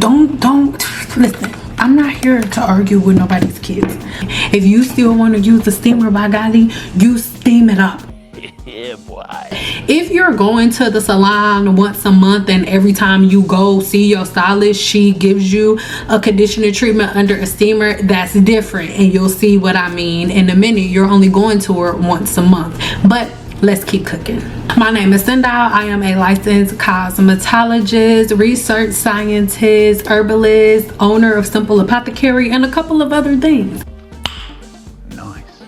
don't listen. I'm not here to argue with nobody's kids. If you still want to use the steamer, by golly, you steam it up. Yeah, boy. If you're going to the salon once a month and every time you go see your stylist, she gives you a conditioner treatment under a steamer, that's different, and you'll see what I mean in a minute. You're only going to her once a month. But let's keep cooking. My name is Sindal. I am a licensed cosmetologist, research scientist, herbalist, owner of Simple Apothecary, and a couple of other things.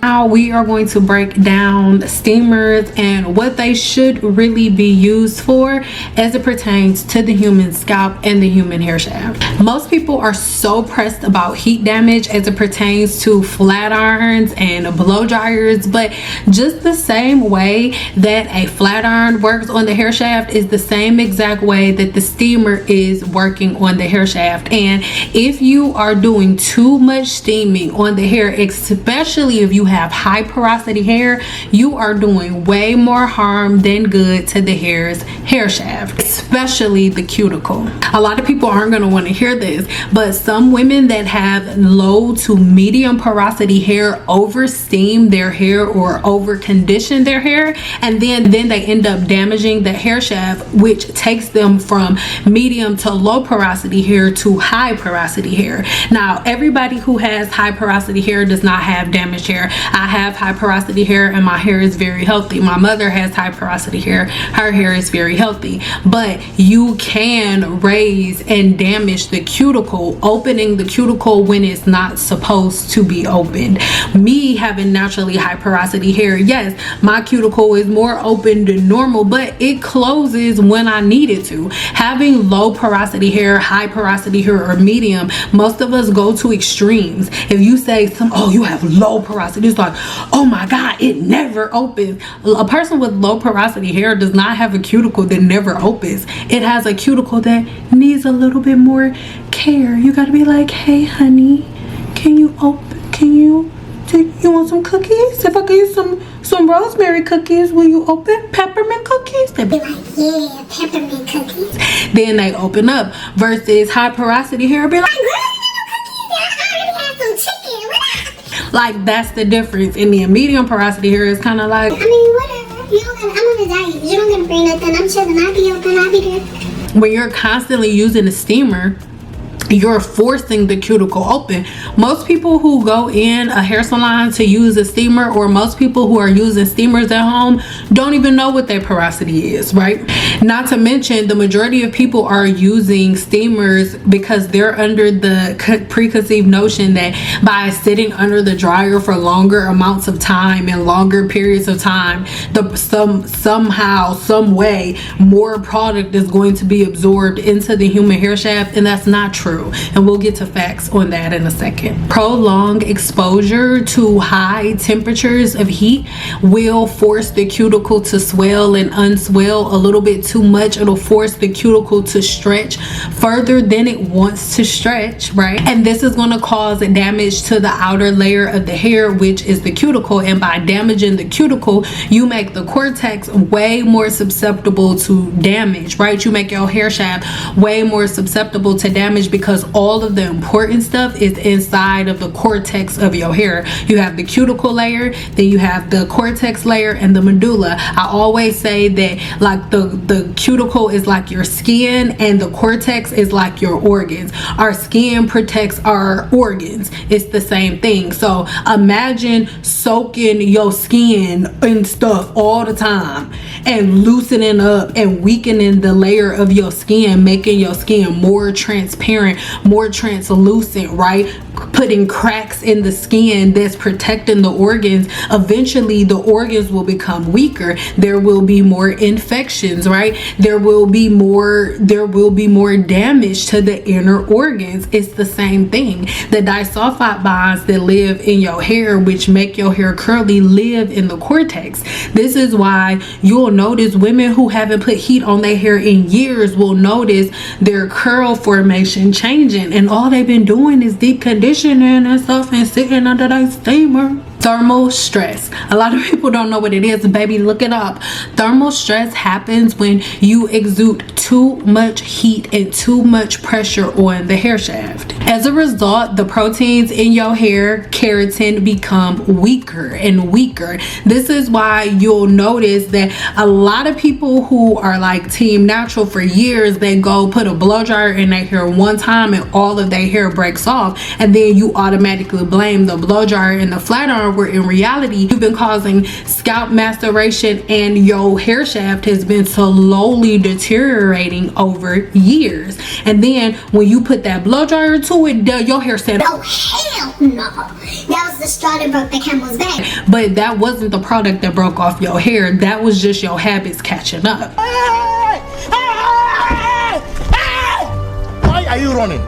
Now we are going to break down steamers and what they should really be used for as it pertains to the human scalp and the human hair shaft. Most people are so pressed about heat damage as it pertains to flat irons and blow dryers, but just the same way that a flat iron works on the hair shaft is the same exact way that the steamer is working on the hair shaft. And if you are doing too much steaming on the hair, especially if you have high porosity hair, you are doing way more harm than good to the hair shaft, especially the cuticle. A lot of people aren't going to want to hear this, but some women that have low to medium porosity hair over steam their hair or over condition their hair, and then they end up damaging the hair shaft, which takes them from medium to low porosity hair to high porosity hair. Now, everybody who has high porosity hair does not have damaged hair. I have high porosity hair and my hair is very healthy. My mother has high porosity hair. Her hair is very healthy. But you can raise and damage the cuticle, opening the cuticle when it's not supposed to be opened. Me having naturally high porosity hair, yes, my cuticle is more open than normal, but it closes when I need it to. Having low porosity hair, high porosity hair, or medium, most of us go to extremes. If you say oh, you have low porosity, it's like, oh my god, it never opens. A person with low porosity hair does not have a cuticle that never opens. It has a cuticle that needs a little bit more care. You gotta be like, hey honey, can you want some cookies? If I give you some rosemary cookies, will you open? Peppermint cookies? They'd be like, yeah, peppermint cookies. Then they open up. Versus high porosity hair be like, like, that's the difference. And the medium porosity hair is kind of like, I mean, whatever. I'm on a diet. You don't gotta bring nothing. I'm chilling. I'll be open. I'll be good. When you're constantly using a steamer, you're forcing the cuticle open. Most people who go in a hair salon to use a steamer, or most people who are using steamers at home, don't even know what their porosity is, right? Not to mention, the majority of people are using steamers because they're under the preconceived notion that by sitting under the dryer for longer amounts of time and longer periods of time, somehow, some way, more product is going to be absorbed into the human hair shaft, and that's not true. And we'll get to facts on that in a second. Prolonged exposure to high temperatures of heat will force the cuticle to swell and unswell a little bit too much. It'll force the cuticle to stretch further than it wants to stretch, right? And this is going to cause damage to the outer layer of the hair, which is the cuticle. And by damaging the cuticle, you make the cortex way more susceptible to damage, right? You make your hair shaft way more susceptible to damage because all of the important stuff is inside of the cortex of your hair. You have the cuticle layer, then you have the cortex layer, and the medulla. I always say that, like, the cuticle is like your skin and the cortex is like your organs. Our skin protects our organs. It's the same thing. So imagine soaking your skin in stuff all the time and loosening up and weakening the layer of your skin, making your skin more transparent, more translucent, right? Putting cracks in the skin that's protecting the organs. Eventually the organs will become weaker. There will be more infections, right? There will be more damage to the inner organs. It's the same thing. The disulfide bonds that live in your hair, which make your hair curly, live in the cortex. This is why you'll notice women who haven't put heat on their hair in years will notice their curl formation changing, and all they've been doing is deep conditioning and stuff and sitting under that steamer. Thermal stress. A lot of people don't know what it is. Baby, look it up. Thermal stress happens when you exude too much heat and too much pressure on the hair shaft. As a result, the proteins in your hair keratin become weaker and weaker. This is why you'll notice that a lot of people who are like team natural for years, they go put a blow dryer in their hair one time and all of their hair breaks off, and then you automatically blame the blow dryer and the flat iron, where in reality you've been causing scalp maceration and your hair shaft has been slowly deteriorating over years. And then when you put that blow dryer to it, your hair said, oh hell no, that was the straw that broke the camel's back. But that wasn't the product that broke off your hair. That was just your habits catching up. Why are you running?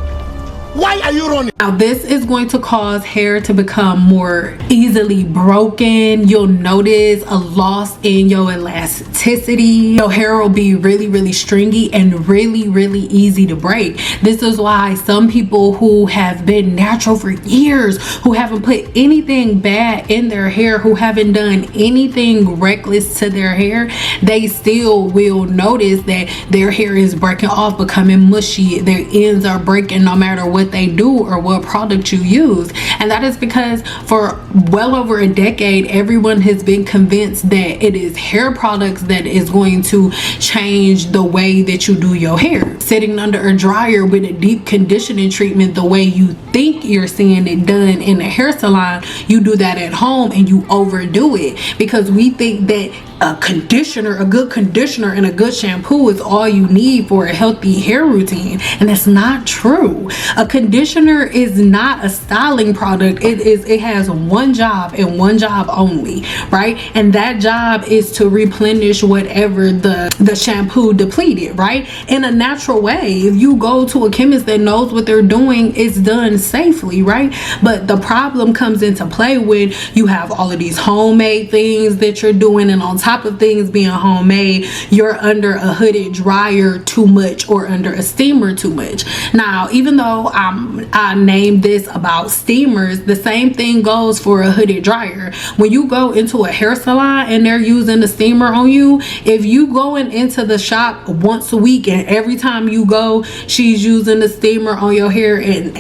Why are you running? Now this is going to cause hair to become more easily broken. You'll notice a loss in your elasticity. Your hair will be really stringy and really easy to break. This is why some people who have been natural for years, who haven't put anything bad in their hair, who haven't done anything reckless to their hair, they still will notice that their hair is breaking off, becoming mushy. Their ends are breaking no matter what they do or what product you use. And that is because for well over a decade, everyone has been convinced that it is hair products that is going to change the way that you do your hair. Sitting under a dryer with a deep conditioning treatment, the way you think you're seeing it done in a hair salon, you do that at home and you overdo it, because we think that a conditioner, a good conditioner and a good shampoo is all you need for a healthy hair routine, and that's not true. A conditioner is not a styling product. It has one job and one job only, right? And that job is to replenish whatever the shampoo depleted, right? In a natural way. If you go to a chemist that knows what they're doing, it's done safely, right? But the problem comes into play when you have all of these homemade things that you're doing, and on top of things being homemade, you're under a hooded dryer too much or under a steamer too much. Now, even though I named this about steamers, the same thing goes for a hooded dryer. When you go into a hair salon and they're using the steamer on you, if you going into the shop once a week and every time you go she's using the steamer on your hair, and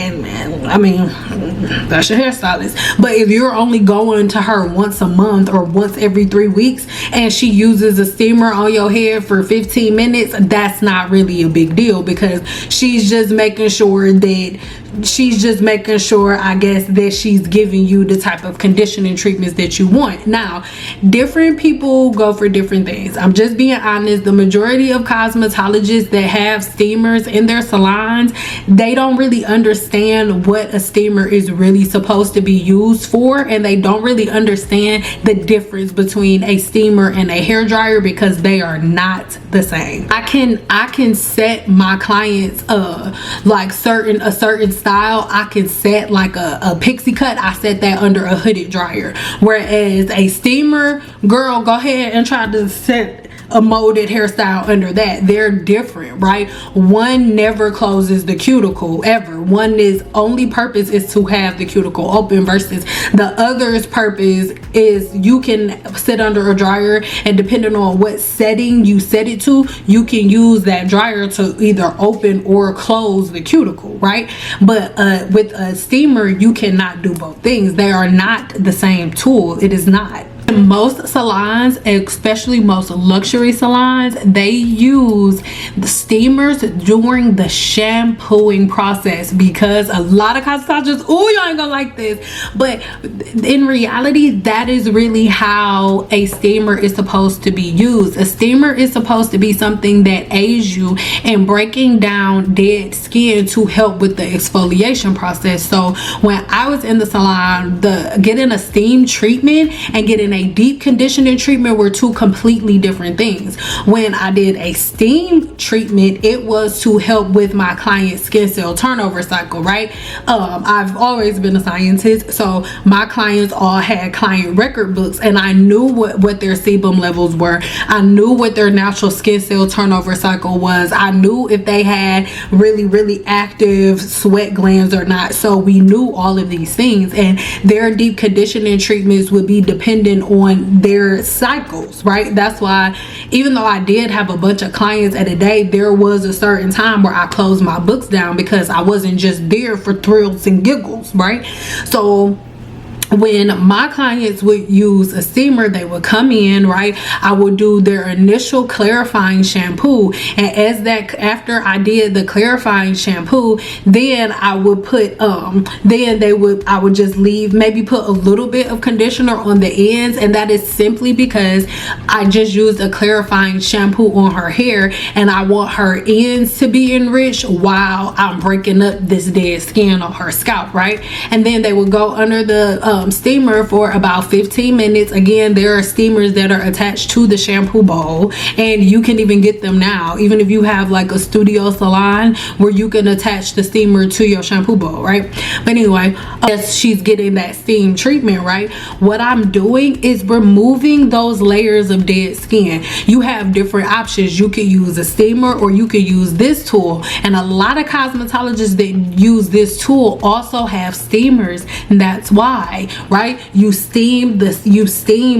I mean, that's your hairstylist. But if you're only going to her once a month or once every 3 weeks and she uses a steamer on your hair for 15 minutes, that's not really a big deal, because she's just making sure, I guess, that she's giving you the type of conditioning treatments that you want. Now, different people go for different things. I'm just being honest. The majority of cosmetologists that have steamers in their salons, they don't really understand what a steamer is really supposed to be used for, and they don't really understand the difference between a steamer and a hair dryer, because they are not the same. I can set my clients like a certain style. I can set like a pixie cut. I set that under a hooded dryer, whereas a steamer, girl, go ahead and try to set a molded hairstyle under that. They're different, right? One never closes the cuticle ever. One is only purpose is to have the cuticle open, versus the other's purpose is you can sit under a dryer, and depending on what setting you set it to, you can use that dryer to either open or close the cuticle, right? But with a steamer, you cannot do both things. They are not the same tool. It is not. Most salons, especially most luxury salons, they use the steamers during the shampooing process, because a lot of cosmetologists, oh, you ain't gonna like this, but in reality, that is really how a steamer is supposed to be used. A steamer is supposed to be something that aids you in breaking down dead skin to help with the exfoliation process. So when I was in the salon, getting a steam treatment and getting a a deep conditioning treatment were two completely different things. When I did a steam treatment, it was to help with my client's skin cell turnover cycle, right? I've always been a scientist, so my clients all had client record books, and I knew what their sebum levels were. I knew what their natural skin cell turnover cycle was. I knew if they had really active sweat glands or not. So we knew all of these things, and their deep conditioning treatments would be dependent on their cycles, right? That's why even though I did have a bunch of clients at a day, there was a certain time where I closed my books down because I wasn't just there for thrills and giggles, right? So when my clients would use a steamer, they would come in, right? I would do their initial clarifying shampoo, and after I did the clarifying shampoo, then I would put I would just leave, maybe put a little bit of conditioner on the ends, and that is simply because I just used a clarifying shampoo on her hair, and I want her ends to be enriched while I'm breaking up this dead skin on her scalp, right? And then they would go under the steamer for about 15 minutes. Again, there are steamers that are attached to the shampoo bowl, and you can even get them now, even if you have like a studio salon where you can attach the steamer to your shampoo bowl, right? But anyway, as she's getting that steam treatment, right, what I'm doing is removing those layers of dead skin. You have different options. You can use a steamer, or you can use this tool, and a lot of cosmetologists that use this tool also have steamers, and that's why, right? You steam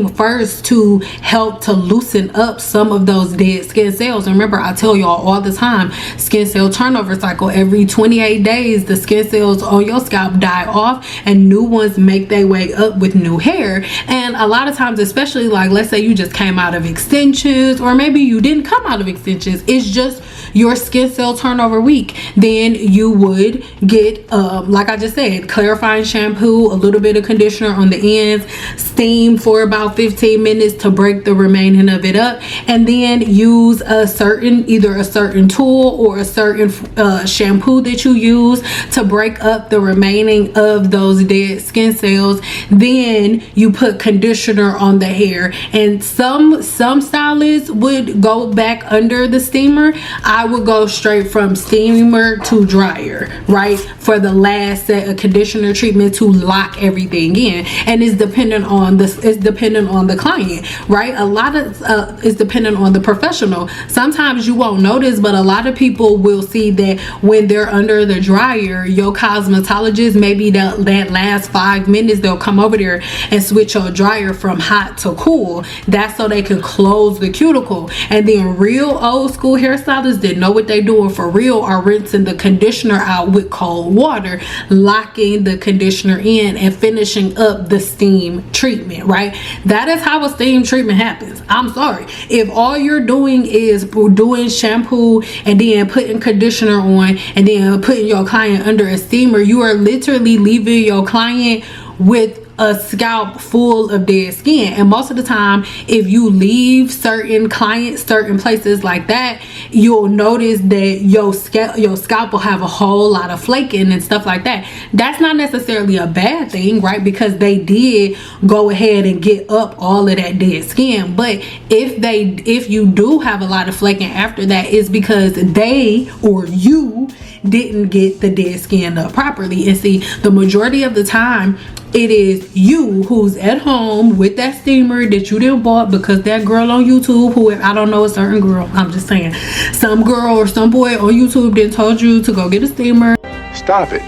first to help to loosen up some of those dead skin cells. And remember, I tell y'all all the time, skin cell turnover cycle, every 28 days the skin cells on your scalp die off and new ones make their way up with new hair. And a lot of times, especially like, let's say you just came out of extensions, or maybe you didn't come out of extensions, it's just your skin cell turnover week, then you would get like I just said, clarifying shampoo, a little bit of conditioner on the ends, steam for about 15 minutes to break the remaining of it up, and then use either a certain tool or a certain shampoo that you use to break up the remaining of those dead skin cells. Then you put conditioner on the hair, and some stylists would go back under the steamer. I would go straight from steamer to dryer, right, for the last set of conditioner treatment to lock everything in. And it's dependent on the client, right? A lot of it's dependent on the professional. Sometimes you won't notice, but a lot of people will see that when they're under the dryer, your cosmetologist, maybe that last 5 minutes, they'll come over there and switch your dryer from hot to cool. That's so they can close the cuticle. And then real old school hairstylists that know what they're doing for real are rinsing the conditioner out with cold water, locking the conditioner in, and finishing up the steam treatment, right? That is how a steam treatment happens. I'm sorry, if all you're doing is doing shampoo and then putting conditioner on and then putting your client under a steamer, you are literally leaving your client with a scalp full of dead skin. And most of the time, if you leave certain clients certain places like that, you'll notice that your scalp will have a whole lot of flaking and stuff like that. That's not necessarily a bad thing, right? Because they did go ahead and get up all of that dead skin. But if you do have a lot of flaking after that, it's because they or you didn't get the dead skin up properly. And see, the majority of the time, it is you who's at home with that steamer that you didn't bought because that girl on YouTube, who, I don't know, a certain girl, I'm just saying, some girl or some boy on YouTube didn't told you to go get a steamer. Stop it.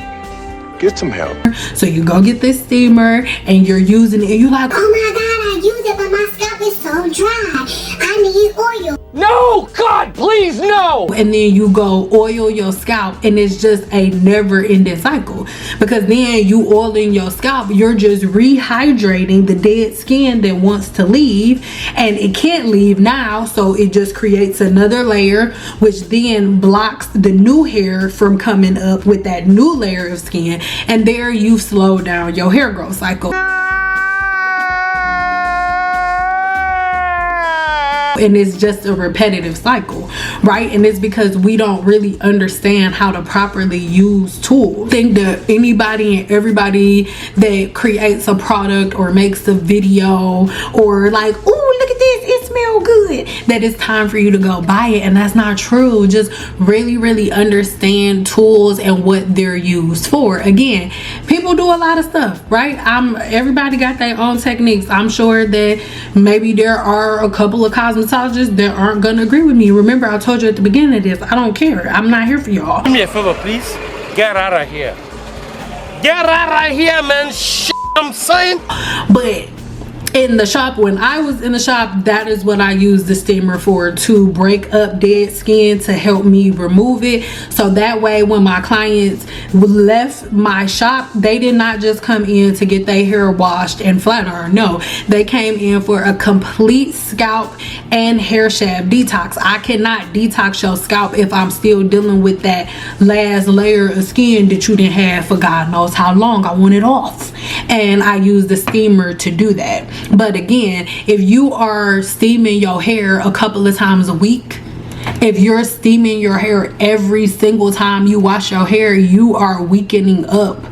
Get some help. So you go get this steamer and you're using it and you're like, oh my god, I use it, but my scalp is so dry. I need oil. No! God, please, no! And then you go oil your scalp, and it's just a never-ending cycle, because then you oiling your scalp, you're just rehydrating the dead skin that wants to leave, and it can't leave now, so it just creates another layer, which then blocks the new hair from coming up with that new layer of skin, and there you slow down your hair growth cycle. and it's just a repetitive cycle, right? And it's because we don't really understand how to properly use tools. I think that anybody and everybody that creates a product or makes a video or like, oh, look at this, it smells good, that it's time for you to go buy it, and that's not true. Just really understand tools and what they're used for. Again, people do a lot of stuff, right? Everybody got their own techniques. I'm sure that maybe there are a couple of cosmetologists that aren't gonna agree with me. Remember, I told you at the beginning of this, I don't care. I'm not here for y'all. Do me a favor, please. Get out of here. Get out of here, man. Shit, I'm saying. But in the shop, when I was in the shop, that is what I used the steamer for, to break up dead skin, to help me remove it. So that way when my clients left my shop, they did not just come in to get their hair washed and flat iron. No, they came in for a complete scalp and hair shaft detox. I cannot detox your scalp if I'm still dealing with that last layer of skin that you didn't have for God knows how long. I want it off, and I use the steamer to do that. But again, if you are steaming your hair a couple of times a week, if you're steaming your hair every single time you wash your hair, you are weakening up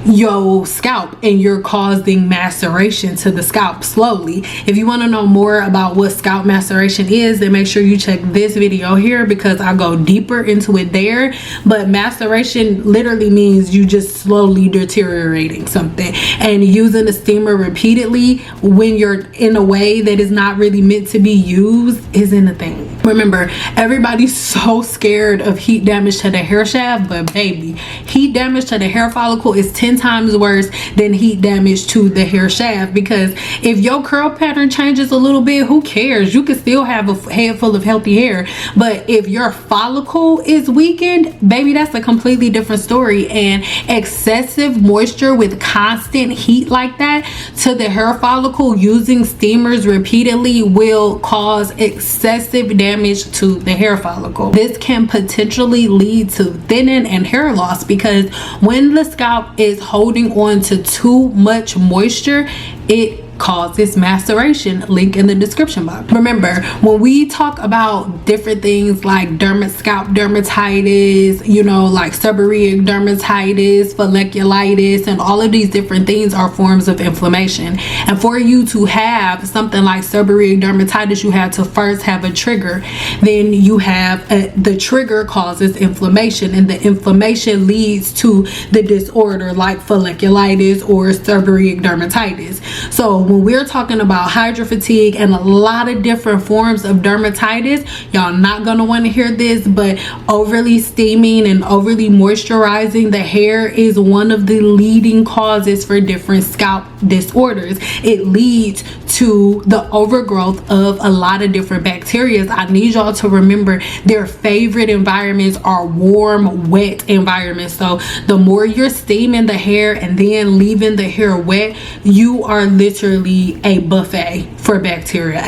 your scalp and you're causing maceration to the scalp slowly. If you want to know more about what scalp maceration is, then make sure you check this video here, because I go deeper into it there. But maceration literally means you just slowly deteriorating something, and using a steamer repeatedly when you're in a way that is not really meant to be used isn't a thing. Remember, everybody's so scared of heat damage to the hair shaft, but baby, heat damage to the hair follicle is 10 times worse than heat damage to the hair shaft. Because if your curl pattern changes a little bit, who cares? You can still have a head full of healthy hair. But if your follicle is weakened, baby, that's a completely different story. And excessive moisture with constant heat like that to the hair follicle, using steamers repeatedly, will cause excessive damage to the hair follicle. This can potentially lead to thinning and hair loss, because when the scalp is holding on to too much moisture, it causes maceration. Link in the description box. Remember, when we talk about different things like scalp dermatitis, you know, like seborrheic dermatitis, folliculitis, and all of these different things are forms of inflammation. And for you to have something like seborrheic dermatitis, you have to first have a trigger. Then you have the trigger causes inflammation, and the inflammation leads to the disorder like folliculitis or seborrheic dermatitis. So when we're talking about hydrofatigue and a lot of different forms of dermatitis, y'all not gonna want to hear this, but overly steaming and overly moisturizing the hair is one of the leading causes for different scalp disorders. It leads to the overgrowth of a lot of different bacteria. I need y'all to remember their favorite environments are warm, wet environments. So the more you're steaming the hair and then leaving the hair wet, you are literally a buffet for bacteria.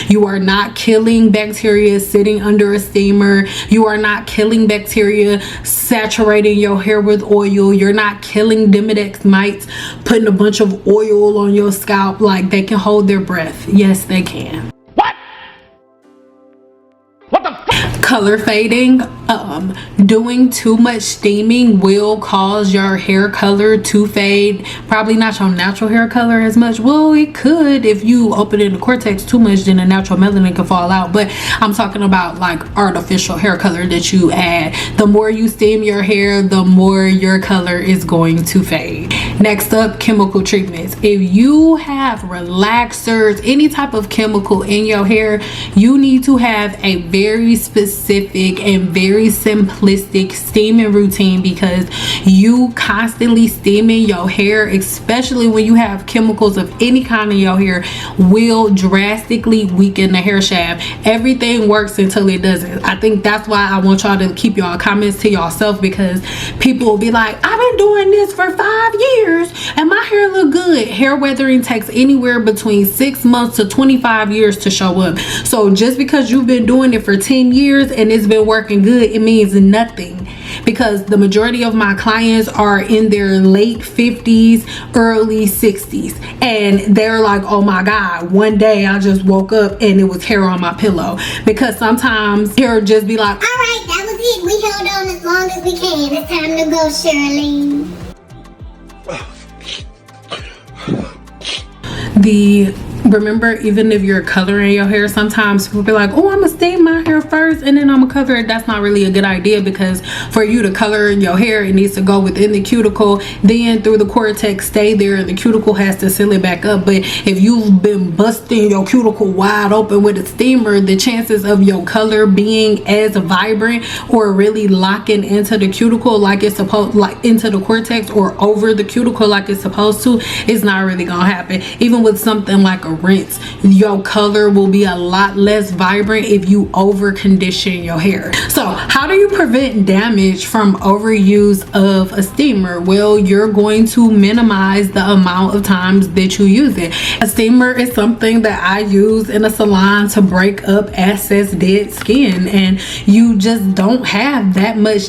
You are not killing bacteria sitting under a steamer. You are not killing bacteria saturating your hair with oil. You're not killing Demodex mites putting a bunch of oil on your scalp. Like, they can hold their breath. Yes, they can. What the fuck? Color fading. Doing too much steaming will cause your hair color to fade. Probably not your natural hair color as much. Well, it could. If you open in the cortex too much, then the natural melanin can fall out. But I'm talking about like artificial hair color that you add. The more you steam your hair, the more your color is going to fade. Next up, chemical treatments. If you have relaxers, any type of chemical in your hair, you need to have a very specific and very simplistic steaming routine, because you constantly steaming your hair, especially when you have chemicals of any kind in your hair, will drastically weaken the hair shaft. Everything works until it doesn't. I think that's why I want y'all to keep y'all comments to yourself, because people will be like, I've been doing this for 5 years and my hair look good. Hair weathering takes anywhere between 6 months to 25 years to show up. So just because you've been doing it for 10 years and it's been working good, it means nothing, because the majority of my clients are in their late 50s, early 60s, and they're like, oh my god, one day I just woke up and it was hair on my pillow. Because sometimes hair just be like, All right, that was it. We held on as long as we can. It's time to go, Shirley. Remember, even if you're coloring your hair, sometimes people be like, oh, I'm gonna steam my hair first and then I'm gonna cover it. That's not really a good idea, because for you to color your hair, it needs to go within the cuticle, then through the cortex, stay there, and the cuticle has to seal it back up. But if you've been busting your cuticle wide open with a steamer, the chances of your color being as vibrant or really locking into the cuticle like it's supposed, like into the cortex or over the cuticle like it's supposed to, is not really gonna happen. Even with something like a rinse, your color will be a lot less vibrant if you over condition your hair. So how do you prevent damage from overuse of a steamer? Well, you're going to minimize the amount of times that you use it. A steamer is something that I use in a salon to break up excess dead skin, and you just don't have that much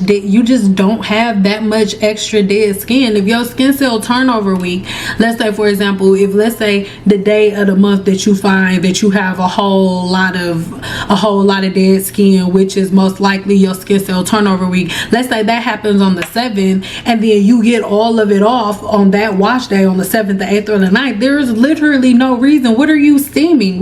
extra dead skin. If your skin cell turnover week, let's say for example, if let's say the day of the month that you find that you have a whole lot of dead skin, which is most likely your skin cell turnover week, let's say that happens on the 7th, and then you get all of it off on that wash day on the 7th, the 8th, or the 9th, there's literally no reason. What are you steaming?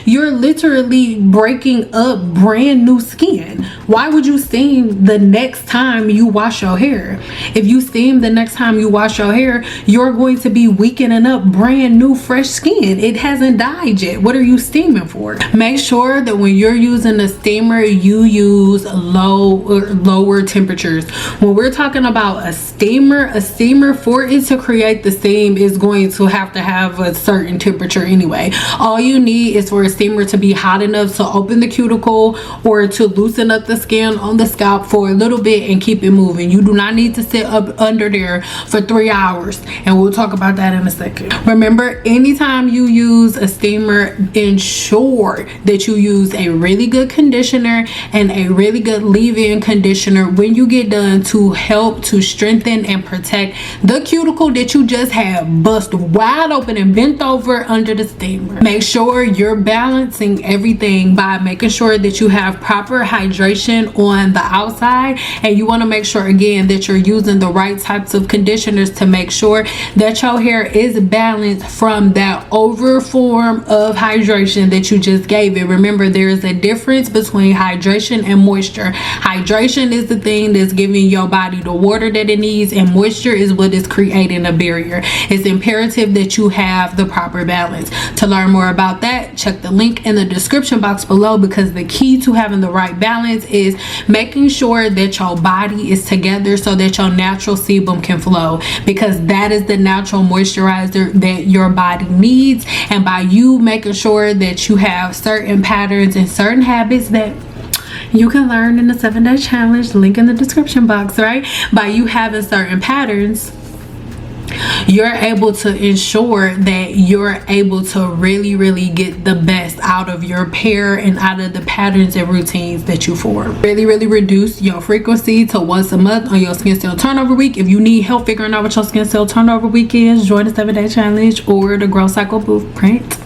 You're literally breaking up brand new skin. Why would you steam the next time you wash your hair? If you steam the next time you wash your hair, you're going to be weakening up brand new fresh skin. It hasn't died yet. What are you steaming for? Make sure that when you're using a steamer, you use lower temperatures. When we're talking about a steamer for it to create the steam is going to have a certain temperature anyway. All you need is for a steamer to be hot enough to open the cuticle or to loosen up the skin on the scalp for a little bit and keep it moving. You do not need to sit up under there for 3 hours, and we'll talk about that in a second. Remember, anytime you use a steamer, ensure that you use a really good conditioner and a really good leave-in conditioner when you get done to help to strengthen and protect the cuticle that you just had bust wide open and bent over under the steamer. Make sure you're balancing everything by making sure that you have proper hydration on the outside, and you want to make sure again that you're using the right types of conditioners to make sure that your hair is balanced from that over form of hydration that you just gave it. Remember, there is a difference between hydration and moisture. Hydration is the thing that's giving your body the water that it needs, and moisture is what is creating a barrier. It's imperative that you have the proper balance. To learn more about that, check the link in the description box below, because the key to having the right balance is making sure that your body is together so that your natural sebum can flow, because that is the natural moisturizer that your body needs. And by you making sure that you have certain patterns and certain habits that you can learn in the 7-day challenge, link in the description box, right? By you having certain patterns, you're able to ensure that you're able to really get the best out of your hair and out of the patterns and routines that you form. Really reduce your frequency to once a month on your skin cell turnover week. If you need help figuring out what your skin cell turnover week is, join the 7-day challenge or the Growth Cycle Blueprint.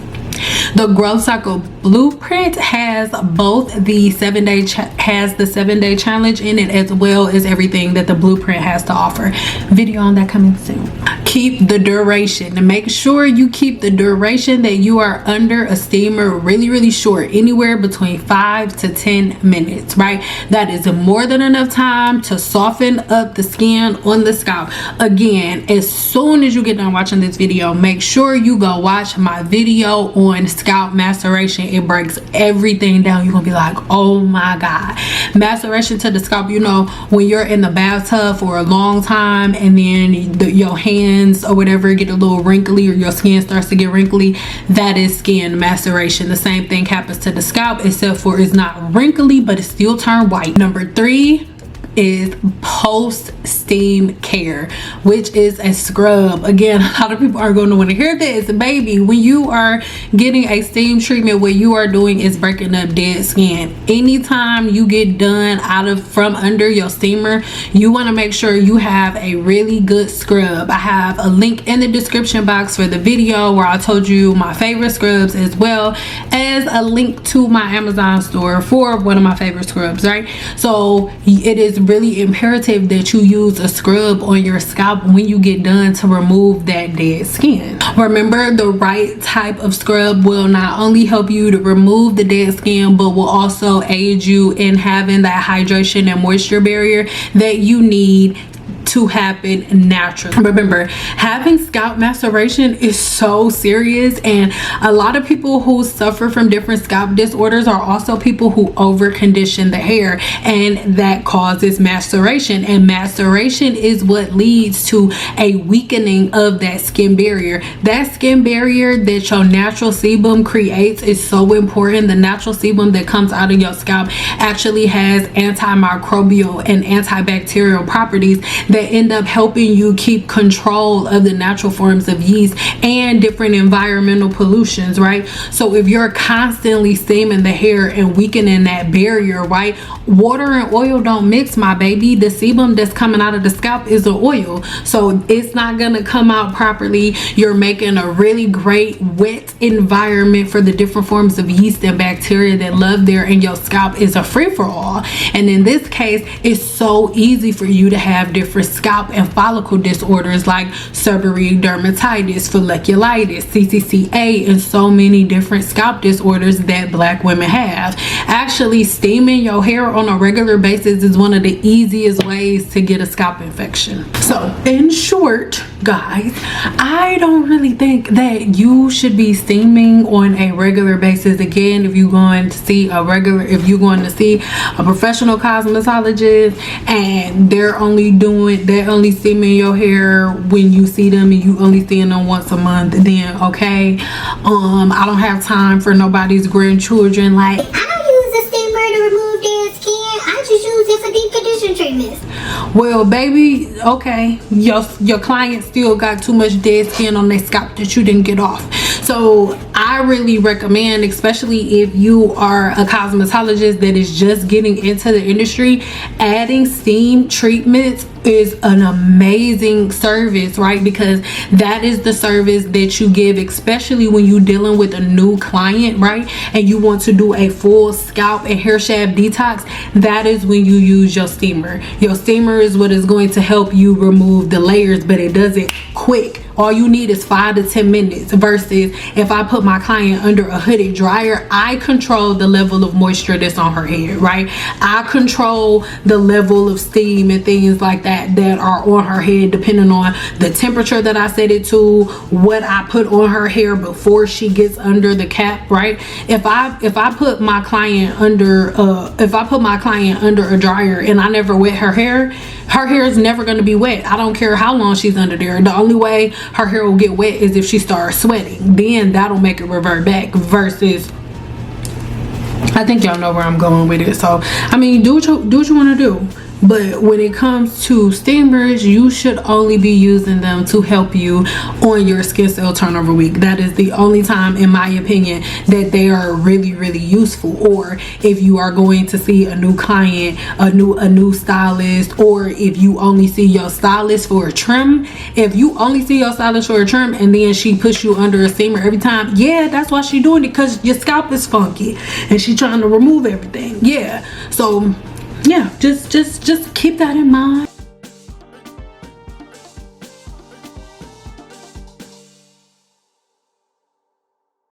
The Growth Cycle Blueprint has both the 7-day challenge in it, as well as everything that the blueprint has to offer. Video on that coming soon. Keep the duration, and make sure you keep the duration that you are under a steamer really short, anywhere between 5 to 10 minutes, right? That is more than enough time to soften up the skin on the scalp. Again, as soon as you get done watching this video, make sure you go watch my video on scalp maceration. It breaks everything down. You're gonna be like, oh my god. Maceration to the scalp, you know, when you're in the bathtub for a long time and then your hands or whatever get a little wrinkly, or your skin starts to get wrinkly, that is skin maceration. The same thing happens to the scalp, except for it's not wrinkly, but it still turned white. Number 3 is post steam care, which is a scrub. Again, a lot of people are going to want to hear this, baby. When you are getting a steam treatment, what you are doing is breaking up dead skin. Anytime you get done from under your steamer, you want to make sure you have a really good scrub. I have a link in the description box for the video where I told you my favorite scrubs, as well as a link to my Amazon store for one of my favorite scrubs, right? So it is really imperative that you use a scrub on your scalp when you get done to remove that dead skin. Remember, the right type of scrub will not only help you to remove the dead skin, but will also aid you in having that hydration and moisture barrier that you need to happen naturally. Remember, having scalp maceration is so serious, and a lot of people who suffer from different scalp disorders are also people who over condition the hair, and that causes maceration, and maceration is what leads to a weakening of that skin barrier. That skin barrier that your natural sebum creates is so important. The natural sebum that comes out of your scalp actually has antimicrobial and antibacterial properties that end up helping you keep control of the natural forms of yeast and different environmental pollutions, right? So if you're constantly steaming the hair and weakening that barrier, right, water and oil don't mix, my baby. The sebum that's coming out of the scalp is the oil, so it's not gonna come out properly. You're making a really great wet environment for the different forms of yeast and bacteria that live there, and your scalp is a free-for-all. And in this case, it's so easy for you to have different scalp and follicle disorders like seborrheic dermatitis, folliculitis, CCCA, and so many different scalp disorders that Black women have. Actually, steaming your hair on a regular basis is one of the easiest ways to get a scalp infection. So in short, guys, I don't really think that you should be steaming on a regular basis. Again, if you're going to see a professional cosmetologist and they're only steaming your hair when you see them and you only seeing them once a month, then okay, I don't have time for nobody's grandchildren. Like, I don't use a steamer to remove dead skin. I just use it for deep condition treatments. well, baby, okay, your client still got too much dead skin on their scalp that you didn't get off. So I really recommend, especially if you are a cosmetologist that is just getting into the industry, adding steam treatments is an amazing service, right? Because that is the service that you give, especially when you're dealing with a new client, right? And you want to do a full scalp and hair shaft detox. That is when you use your steamer. Your steamer is what is going to help you remove the layers, but it does it quick. All you need is 5 to 10 minutes, versus if I put my client under a hooded dryer, I control the level of moisture that's on her head, right? I control the level of steam and things like that are on her head, depending on the temperature that I set it to, what I put on her hair before she gets under the cap, right? If I put my client under a dryer and I never wet her hair is never going to be wet. I don't care how long she's under there. The only way her hair will get wet is if she starts sweating. Then that'll make it revert back, versus, I think y'all know where I'm going with it. So I mean, do what you want to do. But when it comes to steamers, you should only be using them to help you on your skin cell turnover week. That is the only time, in my opinion, that they are really, really useful. Or if you are going to see a new client, a new stylist, or if you only see your stylist for a trim. If you only see your stylist for a trim and then she puts you under a steamer every time, yeah, that's why she's doing it, because your scalp is funky and she's trying to remove everything. Yeah, so yeah, just keep that in mind.